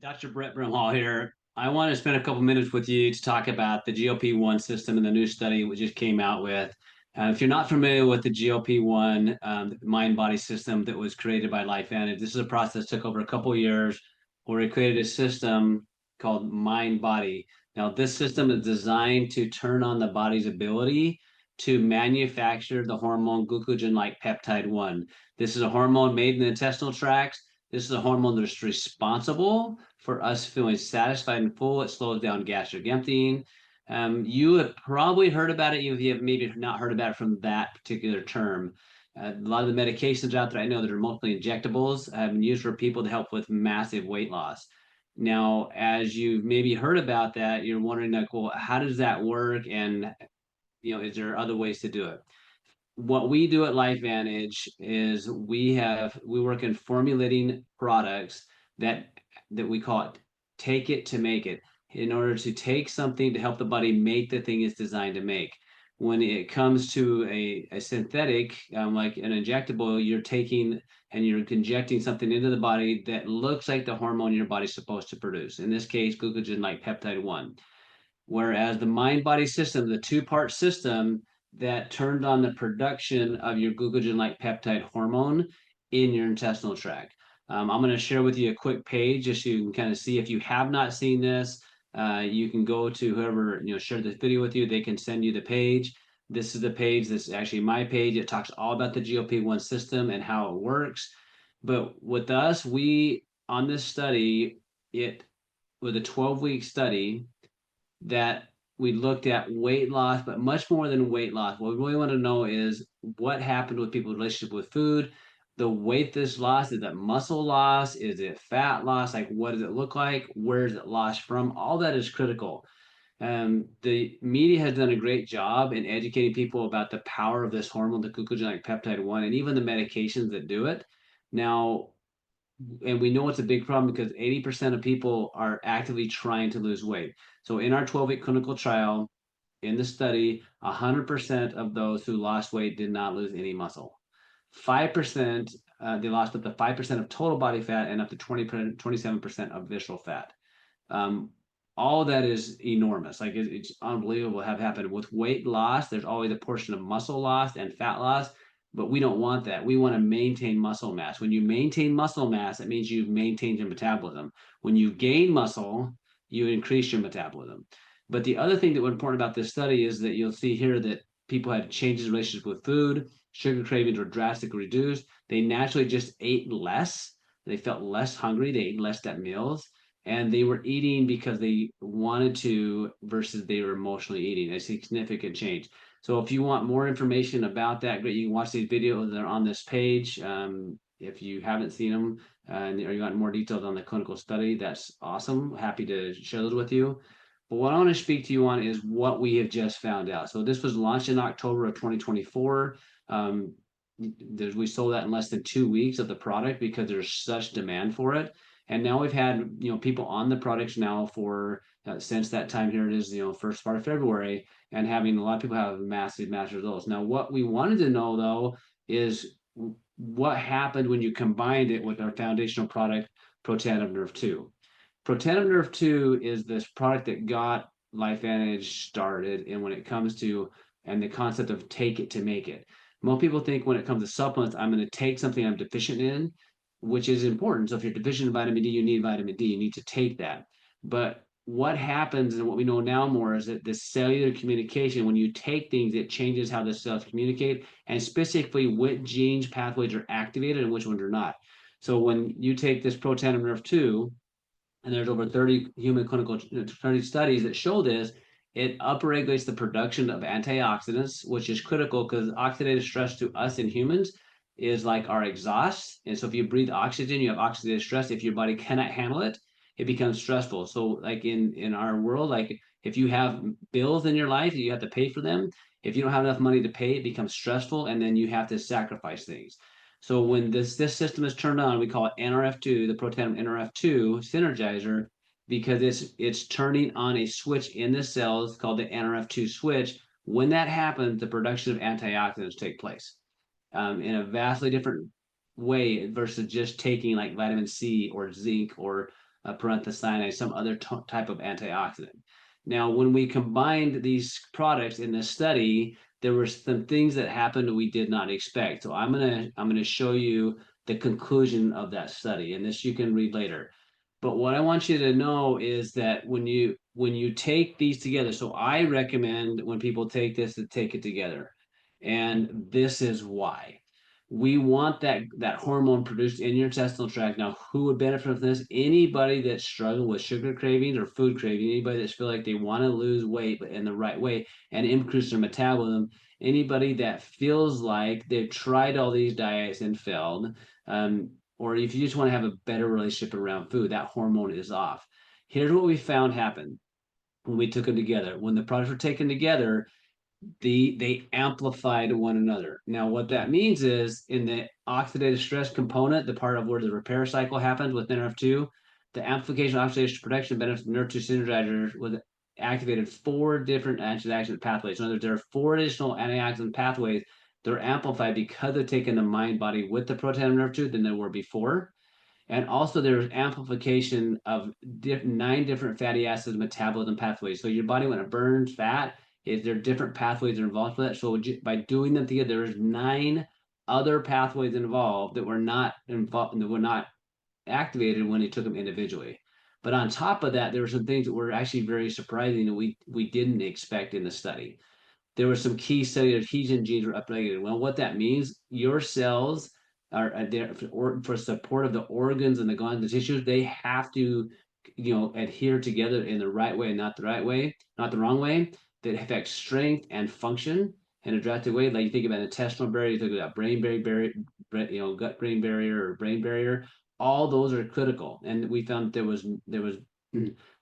Dr. Brett Brimhall here. I want to spend a couple minutes with you to talk about the GLP-1 system and the new study we just came out with. If you're not familiar with the GLP-1 mind-body system that was created by LifeVantage, this is a process that took over a couple of years where we created a system called mind-body. Now, this system is designed to turn on the body's ability to manufacture the hormone glucagon-like peptide 1. This is a hormone made in the intestinal tracts. This is a hormone that's responsible for us feeling satisfied and full. It slows down gastric emptying. You have probably heard about it, even if you have maybe not heard about it from that particular term. A lot of the medications out there I know that are mostly injectables have been used for people to help with massive weight loss. Now, as you've maybe heard about that, you're wondering like, well, how does that work? And is there other ways to do it? What we do at LifeVantage is we work in formulating products that we call it take it to make it, in order to take something to help the body make the thing it's designed to make. When it comes to a synthetic, like an injectable, you're taking and you're injecting something into the body that looks like the hormone your body's supposed to produce. In this case, glucagon like peptide 1. Whereas the mind body system, the two-part system that turned on the production of your glucagon like peptide hormone in your intestinal tract. I'm going to share with you a quick page just so you can kind of see. If you have not seen this, you can go to whoever shared this video with you. They can send you the page. This is the page. This is actually my page. It talks all about the GLP-1 system and how it works. But with us, we on this study, it was a 12-week study that we looked at weight loss, but much more than weight loss. What we really want to know is what happened with people's relationship with food, the weight this lost. Is it muscle loss? Is it fat loss? Like, what does it look like? Where is it lost from? All that is critical. The media has done a great job in educating people about the power of this hormone, the glucagon-like peptide 1, and even the medications that do it. Now, and we know it's a big problem because 80% of people are actively trying to lose weight. So in our 12-week clinical trial, in the study, 100% of those who lost weight did not lose any muscle. 5%, they lost up to 5% of total body fat and up to 27% of visceral fat. Um, all of that is enormous. Like it's unbelievable to have happened. With weight loss, there's always a portion of muscle loss and fat loss, but we don't want that. We want to maintain muscle mass. When you maintain muscle mass, it means you've maintained your metabolism. When you gain muscle, you increase your metabolism. But the other thing that was important about this study is that you'll see here that people had changes in relationships with food, sugar cravings were drastically reduced. They naturally just ate less. They felt less hungry. They ate less at meals, and they were eating because they wanted to versus they were emotionally eating. A significant change. So if you want more information about that, great, you can watch these videos that are on this page. If you haven't seen them or you want more details on the clinical study, that's awesome. Happy to share those with you. But what I want to speak to you on is what we have just found out. So this was launched in October of 2024. We sold that in less than 2 weeks of the product because there's such demand for it. And now we've had people on the products now for since that time. Here it is, first part of February, and having a lot of people have massive results. Now, what we wanted to know though is what happened when you combined it with our foundational product, Protandim Nrf2. Protandim Nrf2 is this product that got LifeVantage started, and when it comes to and the concept of take it to make it. Most people think when it comes to supplements, I'm going to take something I'm deficient in, which is important. So if you're deficient in vitamin D, you need vitamin D. You need to take that. But what happens and what we know now more is that the cellular communication, when you take things, it changes how the cells communicate, and specifically which genes pathways are activated and which ones are not. So when you take this Protandim Nrf2, and there's over 30 human clinical 30 studies that show this, it upregulates the production of antioxidants, which is critical because oxidative stress to us in humans is like our exhaust. And so if you breathe oxygen, you have oxidative stress. If your body cannot handle it, it becomes stressful. So like in our world, like if you have bills in your life, you have to pay for them. If you don't have enough money to pay, it becomes stressful, and then you have to sacrifice things. So when this system is turned on, we call it Nrf2, the Protandim Nrf2 synergizer, because it's turning on a switch in the cells called the Nrf2 switch. When that happens, the production of antioxidants take place in a vastly different way versus just taking like vitamin C or zinc or parenthescyanide, some other type of antioxidant. Now, when we combined these products in this study, there were some things that happened we did not expect. So I'm gonna show you the conclusion of that study, and this you can read later. But what I want you to know is that when you take these together, so I recommend when people take this to take it together. And this is why. We want that hormone produced in your intestinal tract. Now, who would benefit from this? Anybody that's struggling with sugar cravings or food craving, anybody that's feel like they want to lose weight but in the right way and increase their metabolism, anybody that feels like they've tried all these diets and failed, or if you just want to have a better relationship around food, that hormone is off. Here's what we found happen when we took them together. When the products were taken together, they amplified one another. Now, what that means is in the oxidative stress component, the part of where the repair cycle happens with Nrf2, the amplification of oxidation protection benefits of Nrf2 synergizer was activated 4 different antioxidant pathways. So there are 4 additional antioxidant pathways that are amplified because they're taking the mind body with the Protandim Nrf2 than they were before. And also there's amplification of 9 different fatty acid metabolism pathways. So your body, when it burns fat, there are different pathways that are involved with that. So by doing them together, there's 9 other pathways involved that were not involved, that were not activated when they took them individually. But on top of that, there were some things that were actually very surprising that we didn't expect in the study. There were some key cellular adhesion genes were upregulated. Well, what that means, your cells are there for support of the organs and the glands and the tissues. They have to, adhere together in the right way, not the right way, not the wrong way. That affects strength and function in a drastic way. Like you think about intestinal barrier, you think about brain barrier, gut brain barrier or brain barrier. All those are critical, and we found there was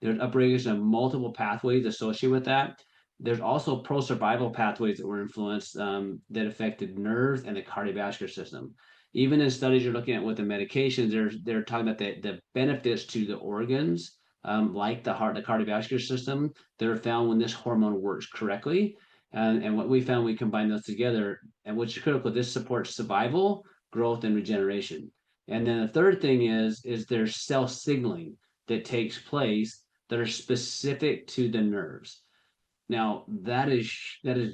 upregulation of multiple pathways associated with that. There's also pro-survival pathways that were influenced that affected nerves and the cardiovascular system. Even in studies you're looking at with the medications, they're talking about the benefits to the organs, like the heart, the cardiovascular system, that are found when this hormone works correctly. And what we found, we combine those together, and which is critical, this supports survival, growth, and regeneration. And then the third thing is there's cell signaling that takes place that are specific to the nerves. Now that is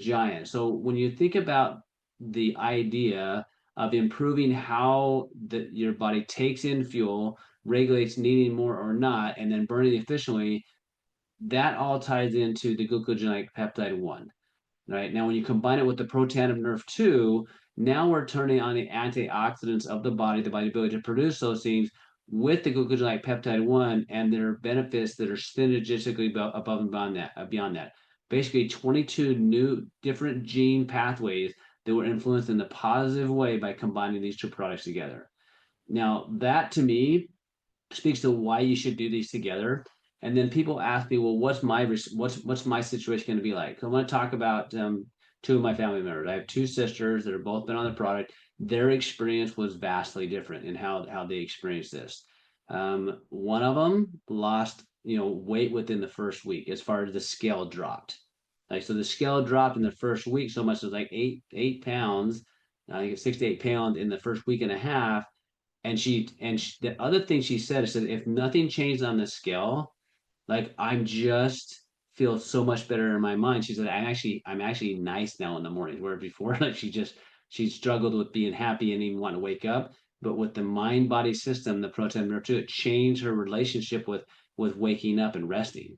giant. So when you think about the idea of improving how your body takes in fuel, regulates needing more or not, and then burning efficiently, that all ties into the glucogenic peptide 1. Right now, when you combine it with the Protandim Nrf2, now we're turning on the antioxidants of the body's ability to produce those things with the glucogenic peptide 1, and there are benefits that are synergistically above and beyond that. Basically, 22 new different gene pathways that were influenced in the positive way by combining these 2 products together. Now, that to me speaks to why you should do these together. And then people ask me, well, what's my situation going to be like? So I want to talk about 2 of my family members. I have 2 sisters that have both been on the product. Their experience was vastly different in how they experienced this. One of them lost weight within the first week as far as the scale dropped. Like, so the scale dropped in the first week so much as like 8 pounds. I think it's 6 to 8 pounds in the first week and a half. And the other thing she said is that if nothing changed on the scale, like I'm just feel so much better in my mind. She said I'm actually nice now in the morning, where before like she struggled with being happy and even want to wake up. But with the mind body system, the Protandim Nrf2, it changed her relationship with waking up and resting.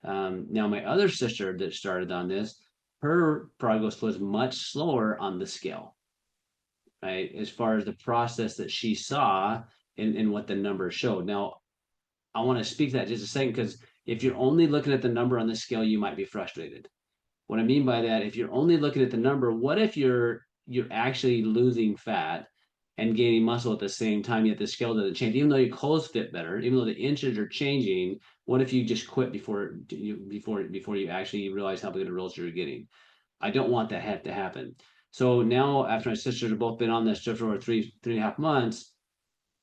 Now my other sister that started on this, her progress was much slower on the scale, right? As far as the process that she saw and what the numbers showed. Now, I want to speak to that just a second, because if you're only looking at the number on the scale, you might be frustrated. What I mean by that, if you're only looking at the number, what if you're actually losing fat and gaining muscle at the same time, yet the scale doesn't change? Even though your clothes fit better, even though the inches are changing, what if you just quit before you actually realize how good the results you're getting? I don't want that to happen. So now, after my sisters have both been on this just over 3.5 months,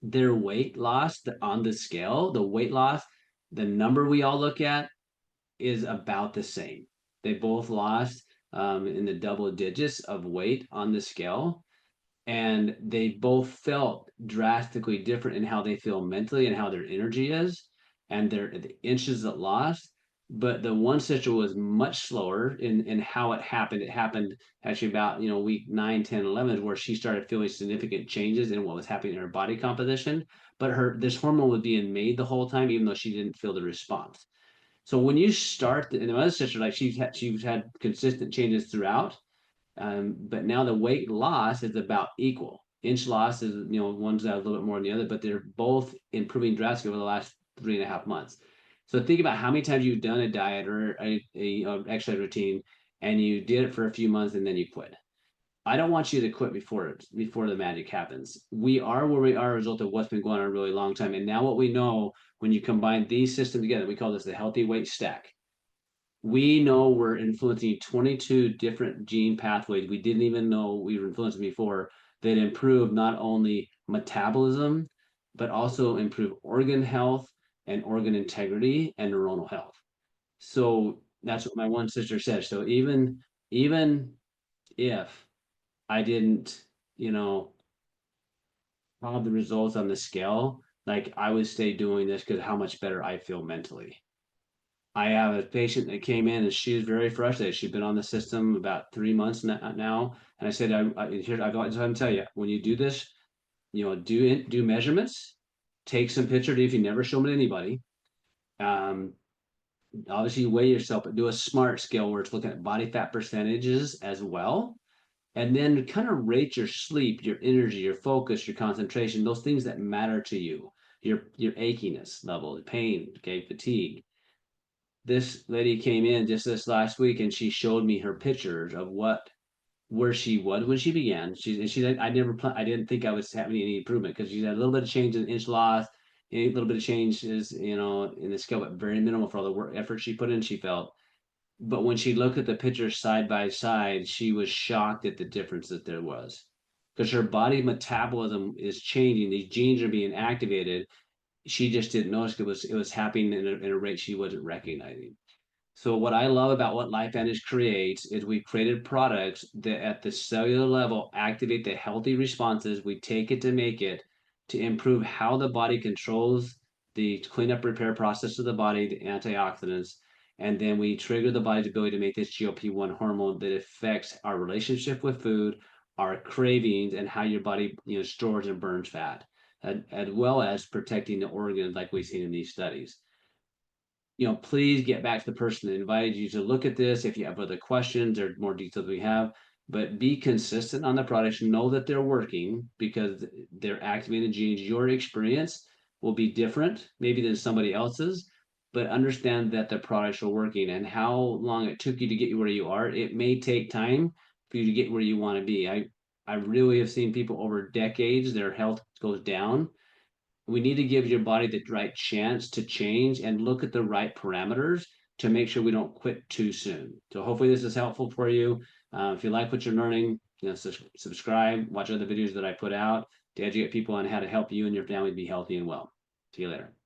their weight loss on the scale, the weight loss, the number we all look at is about the same. They both lost in the double digits of weight on the scale, and they both felt drastically different in how they feel mentally and how their energy is. and the inches it lost. But the one sister was much slower in how it happened. It happened actually about, week 9, 10, 11, where she started feeling significant changes in what was happening in her body composition. But this hormone was being made the whole time, even though she didn't feel the response. So when you start, and the other sister, like she's had consistent changes throughout, but now the weight loss is about equal. Inch loss is, one's a little bit more than the other, but they're both improving drastically over the last 3.5 months. So think about how many times you've done a diet or a exercise routine, and you did it for a few months and then you quit. I don't want you to quit before the magic happens. We are where we are as a result of what's been going on a really long time. And now what we know, when you combine these systems together, we call this the healthy weight stack. We know we're influencing 22 different gene pathways we didn't even know we were influencing before, that improve not only metabolism, but also improve organ health and organ integrity and neuronal health. So that's what my one sister said. So even if I didn't, have the results on the scale, like I would stay doing this because how much better I feel mentally. I have a patient that came in and she was very frustrated. She'd been on the system about 3 months now, and I said, I've always to tell you, when you do this, do measurements, take some pictures if you never show them to anybody. Um, Obviously weigh yourself, but do a smart scale where it's looking at body fat percentages as well, and then kind of rate your sleep, your energy, your focus, your concentration, those things that matter to you, your achiness level, pain, okay, fatigue. This lady came in just this last week and she showed me her pictures of where she was when she began. She said, I didn't think I was having any improvement, because she had a little bit of change in inch loss, a little bit of changes, in the scale, but very minimal for all the work effort she put in, she felt. But when she looked at the pictures side by side, she was shocked at the difference that there was, because her body metabolism is changing. These genes are being activated. She just didn't notice it was happening in a rate she wasn't recognizing. So what I love about what LifeVantage creates is we created products that at the cellular level activate the healthy responses we take it to make it, to improve how the body controls the cleanup repair process of the body, the antioxidants, and then we trigger the body's ability to make this GLP-1 hormone that affects our relationship with food, our cravings, and how your body stores and burns fat, as well as protecting the organs like we've seen in these studies. Please get back to the person that invited you to look at this. If you have other questions or more details we have, but be consistent on the products. Know that they're working because they're activating genes. Your experience will be different, maybe than somebody else's, but understand that the products are working, and how long it took you to get you where you are. It may take time for you to get where you want to be. I really have seen people over decades, their health goes down. We need to give your body the right chance to change and look at the right parameters to make sure we don't quit too soon. So hopefully this is helpful for you. If you like what you're learning, subscribe, watch other videos that I put out to educate people on how to help you and your family be healthy and well. See you later.